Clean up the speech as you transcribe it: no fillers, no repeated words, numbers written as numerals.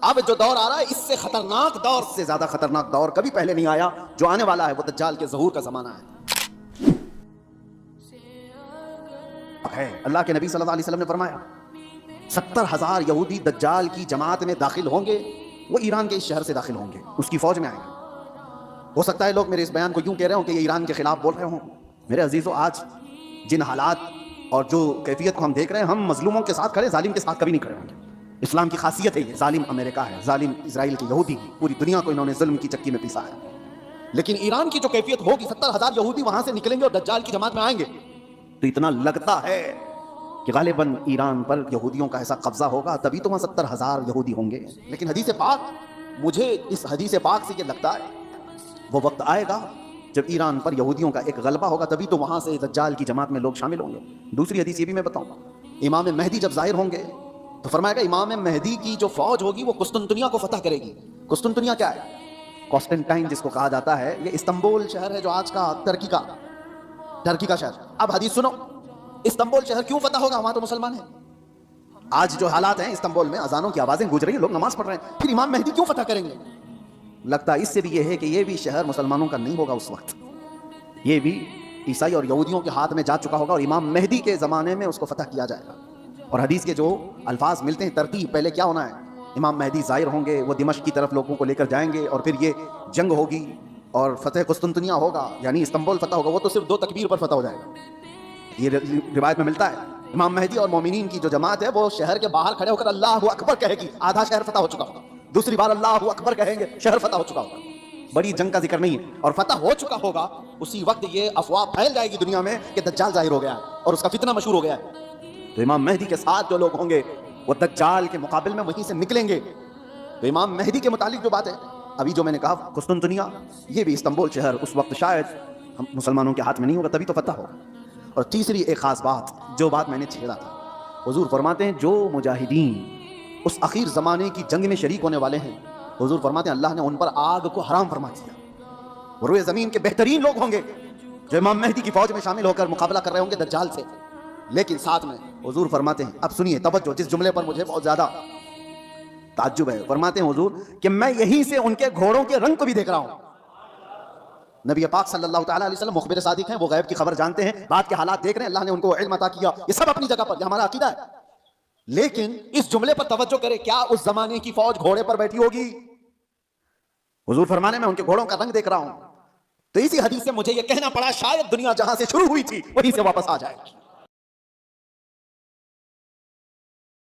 अब जो दौर आ रहा है इससे खतरनाक दौर, से ज्यादा खतरनाक दौर कभी पहले नहीं आया। जो आने वाला है वो दज्जाल के ज़हूर का जमाना है। अल्लाह के नबी सल्लल्लाहु अलैहि वसल्लम ने फरमाया 70,000 यहूदी दज्जाल की जमात में दाखिल होंगे। वो ईरान के इस शहर से दाखिल होंगे, उसकी फौज में आएंगे। हो सकता है लोग मेरे इस बयान को यूं कह रहे हो कि ये ईरान के खिलाफ बोल रहे हो। मेरे अजीजों, आज जिन हालात और जो कैफियत को हम देख रहे हैं, हम मजलूमों के साथ खड़े, जालिम के साथ कभी नहीं खड़े होंगे। इस्लाम की खासियत है ये। जालिम अमेरिका है, जालिम इजराइल के यहूदी, पूरी दुनिया को इन्होंने जुल्म की चक्की में पीसा है। लेकिन ईरान की जो कैफियत होगी, 70,000 यहूदी वहां से निकलेंगे और दज्जाल की जमात में आएंगे, तो इतना लगता है कि गालिबन ईरान पर यहूदियों का ऐसा कब्जा होगा, तभी तो वहां 70,000 यहूदी होंगे। लेकिन हदीस पाक, मुझे इस हदीस पाक से ये लगता है वो वक्त आएगा जब ईरान पर यहूदियों का एक गलबा होगा, तभी तो वहां से दज्जाल की जमात में लोग शामिल होंगे। दूसरी हदीस ये भी मैं बताऊं, इमाम मेहदी जब जाहिर होंगे तो फरमाएगा इमाम मेहदी की जो फौज होगी वो कुस्तुनतुनिया को फतह करेगी। कुस्तुनतुनिया क्या है? कॉन्स्टेंटाइन जिसको कहा जाता है, ये इस्तांबुल शहर है जो आज का टर्की का शहर। अब हदीस सुनो, इस्तांबुल शहर क्यों फतह होगा? वहां तो मुसलमान है। आज जो हालात हैं इस्तांबुल में, अजानों की आवाजें गूंज रही हैं, लोग नमाज पढ़ रहे हैं, फिर इमाम मेहदी क्यों फतह करेंगे? लगता है इससे भी यह है कि यह भी शहर मुसलमानों का नहीं होगा उस वक्त, ये भी ईसाई और यहूदियों के हाथ में जा चुका होगा और इमाम मेहदी के ज़माने में उसको फतह किया जाएगा। और हदीस के जो अल्फाज मिलते हैं, तरतीब, पहले क्या होना है, इमाम मेहदी ज़ाहिर होंगे, वो दिमश्क की तरफ लोगों को लेकर जाएंगे और फिर ये जंग होगी और फतेह कुस्तुनतुनिया होगा, यानी इस्तांबुल फतह होगा। वो तो सिर्फ 2 तकबीर पर फतह हो जाएगा। ये रिवायत में मिलता है। इमाम मेहदी और मोमिनीन की जो जमात है वो शहर के बाहर खड़े होकर अल्लाहु अकबर कहेगी, आधा शहर फतह हो चुका होगा। दूसरी बार अल्लाहु अकबर कहेंगे, शहर फतह हो चुका होगा। बड़ी जंग का जिक्र नहीं है, और फतह हो चुका होगा। उसी वक्त ये अफवाह फैल जाएगी दुनिया में कि दज्जाल जाहिर हो गया है और उसका फितना मशहूर हो गया है। तो इमाम मेहदी के साथ जो लोग होंगे वो दज्जाल के मुकाबिल में वहीं से निकलेंगे। तो इमाम मेहदी के मुतालिक जो बात है, अभी जो मैंने कहा कुस्तुनतुनिया, ये भी इस्तांबुल शहर उस वक्त शायद हम मुसलमानों के हाथ में नहीं होगा, तभी तो फतह होगा। और तीसरी एक खास बात, जो बात मैंने छेड़ा था, हुजूर फरमाते हैं जो मुजाहिदीन उस आखिर ज़माने की जंग में शरीक होने वाले हैं, हुजूर फरमाते हैं अल्लाह ने उन पर आग को हराम फरमा दिया। वो रुए ज़मीन के बेहतरीन लोग होंगे जो इमाम मेहदी की फौज में शामिल होकर मुकाबला कर रहे होंगे दज्जाल से। लेकिन साथ में हुजूर फरमाते हैं, अब सुनिए तवज्जो, जिस जुमले पर मुझे बहुत ज़्यादा ताज्जुब है, फरमाते हैं हुजूर कि मैं यहीं से उनके घोड़ों के रंग को भी देख रहा हूँ। नबी पाक सल्लल्लाहु अलैहि वसल्लम मुखबिर सादिक हैं, वो गैब की खबर जानते हैं, बात के हालात देख रहे हैं, अल्लाह ने उनको इल्म अता किया। ये सब अपनी जगह पर, ये हमारा अकीदा है। लेकिन इस जुमले पर तवज्जो करें, क्या उस जमाने की फौज घोड़े पर बैठी होगी? हुजूर फरमाने में उनके घोड़ों का रंग देख रहा हूं। तो इसी हदीस से मुझे यह कहना पड़ा, शायद दुनिया जहां से शुरू हुई थी वहीं से वापस आ जाएगी।